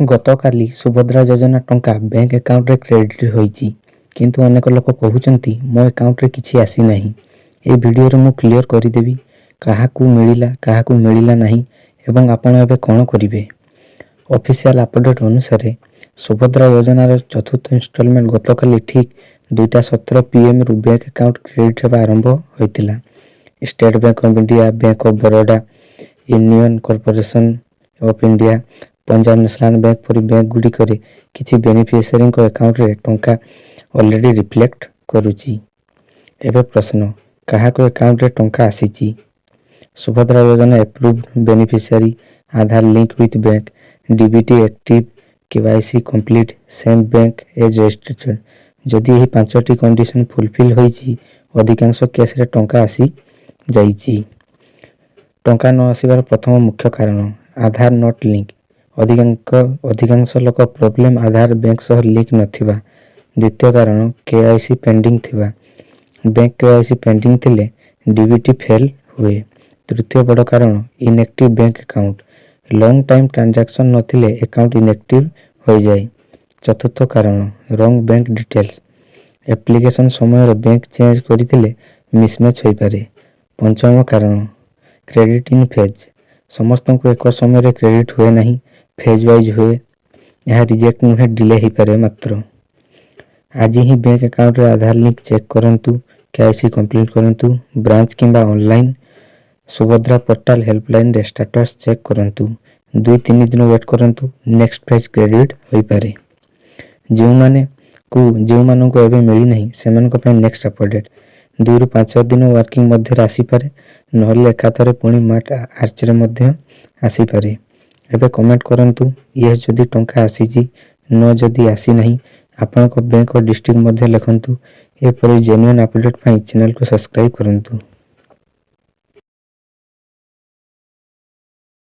ଗତକାଲି ସୁଭଦ୍ରା ଯୋଜନା ଟଙ୍କା ବ୍ୟାଙ୍କ ଆକାଉଣ୍ଟରେ କ୍ରେଡିଟ୍ ହୋଇଛି, କିନ୍ତୁ ଅନେକ ଲୋକ କହୁଛନ୍ତି ମୋ ଆକାଉଣ୍ଟରେ କିଛି ଆସିନାହିଁ। ଏହି ଭିଡ଼ିଓରେ ମୁଁ କ୍ଲିୟର କରିଦେବି କାହାକୁ ମିଳିଲା କାହାକୁ ମିଳିଲା ନାହିଁ ଏବଂ ଆପଣ ଏବେ କ'ଣ କରିବେ। ଅଫିସିଆଲ ଆପଡେଟ୍ ଅନୁସାରେ ସୁଭଦ୍ରା ଯୋଜନାର ଚତୁର୍ଥ ଇନଷ୍ଟଲମେଣ୍ଟ ଗତକାଲି ଠିକ୍ 2:17 PM ରୁ ବ୍ୟାଙ୍କ ଆକାଉଣ୍ଟ କ୍ରେଡିଟ୍ ହେବା ଆରମ୍ଭ ହୋଇଥିଲା। State Bank of India, Bank of Baroda, Union Corporation of India, Punjab National Bank ପରି ବ୍ୟାଙ୍କଗୁଡ଼ିକରେ କିଛି ବେନିଫିସିଆରୀଙ୍କ ଆକାଉଣ୍ଟରେ ଟଙ୍କା ଅଲରେଡି ରିଫ୍ଲେକ୍ଟ କରୁଛି। ଏବେ ପ୍ରଶ୍ନ, କାହାକୁ ଆକାଉଣ୍ଟରେ ଟଙ୍କା ଆସିଛି? ସୁଭଦ୍ରା ଯୋଜନା approved beneficiary, Aadhaar link with bank, DBT active, KYC complete, same bank age registered. ଯଦି ଏହି 5ଟି କଣ୍ଡିସନ ଫୁଲଫିଲ୍ ହୋଇଛି, ଅଧିକାଂଶ କେସ୍ରେ ଟଙ୍କା ଆସିଯାଇଛି। ଟଙ୍କା ନ ଆସିବାର ପ୍ରଥମ ମୁଖ୍ୟ କାରଣ ଆଧାର ନଟ୍ ଲିଙ୍କ। ଅଧିକାଂଶ ଲୋକ ପ୍ରୋବ୍ଲେମ ଆଧାର ବ୍ୟାଙ୍କ ସହ ଲିଙ୍କ ନଥିବା। ଦ୍ୱିତୀୟ କାରଣ କେୱାଇସି ପେଣ୍ଡିଂ ଥିବା। ବ୍ୟାଙ୍କ କେୱାଇସି ପେଣ୍ଡିଂ ଥିଲେ ଡିବିଟି ଫେଲ୍ ହୁଏ। ତୃତୀୟ ବଡ଼ କାରଣ inactive bank account. Long time transaction ନଥିଲେ ଆକାଉଣ୍ଟ ଇନ୍ଆକ୍ଟିଭ ହୋଇଯାଏ। ଚତୁର୍ଥ କାରଣ ରଙ୍ଗ ବ୍ୟାଙ୍କ ଡିଟେଲ୍ସ। ଆପ୍ଲିକେସନ ସମୟରେ ବ୍ୟାଙ୍କ ଚେଞ୍ଜ କରିଥିଲେ ମିସମ୍ୟାଚ୍ ହୋଇପାରେ। ପଞ୍ଚମ କାରଣ କ୍ରେଡିଟ୍ ଇନ୍ ଫେଜ୍। ସମସ୍ତଙ୍କୁ ଏକ ସମୟରେ କ୍ରେଡିଟ୍ ହୁଏ ନାହିଁ, ଫେଜ୍ ୱାଇଜ୍ ହୁଏ। ଏହା ରିଜେକ୍ଟ ନୁହେଁ, ଡିଲେ ହୋଇପାରେ ମାତ୍ର। ଆଜି ହିଁ ବ୍ୟାଙ୍କ ଆକାଉଣ୍ଟରେ ଆଧାର ଲିଙ୍କ ଚେକ୍ କରନ୍ତୁ, କେୱାଇସି କମ୍ପ୍ଲିଟ୍ କରନ୍ତୁ। ବ୍ରାଞ୍ଚ କିମ୍ବା ଅନଲାଇନ୍ ସୁଭଦ୍ରା ପୋର୍ଟାଲ ହେଲ୍ପଲାଇନରେ ଷ୍ଟାଟସ୍ ଚେକ୍ କରନ୍ତୁ। 2-3 ଦିନ ୱେଟ୍ କରନ୍ତୁ, ନେକ୍ସଟ ଫେଜ୍ କ୍ରେଡିଟ୍ ହୋଇପାରେ। ଯେଉଁମାନଙ୍କୁ ଏବେ ମିଳିନାହିଁ ସେମାନଙ୍କ ପାଇଁ ନେକ୍ସଟ ଅପଡେଟ୍ 2ରୁ 5 ଦିନ ୱାର୍କିଂ ମଧ୍ୟରେ ଆସିପାରେ, ନହେଲେ ଏକାଥରେ ପୁଣି ମାର୍ଚ୍ଚରେ ମଧ୍ୟ ଆସିପାରେ। ଏବେ କମେଣ୍ଟ କରନ୍ତୁ ୟେସ୍ ଯଦି ଟଙ୍କା ଆସିଛି, ନୋ ଯଦି ଆସିନାହିଁ। ଆପଣଙ୍କ ବ୍ୟାଙ୍କ ଓ ଡିଷ୍ଟ୍ରିକ୍ଟ ମଧ୍ୟ ଲେଖନ୍ତୁ। ଏପରି ଜେନ୍ୟୁଇନ୍ ଅପଡେଟ୍ ପାଇଁ ଚ୍ୟାନେଲକୁ ସବସ୍କ୍ରାଇବ୍ କରନ୍ତୁ।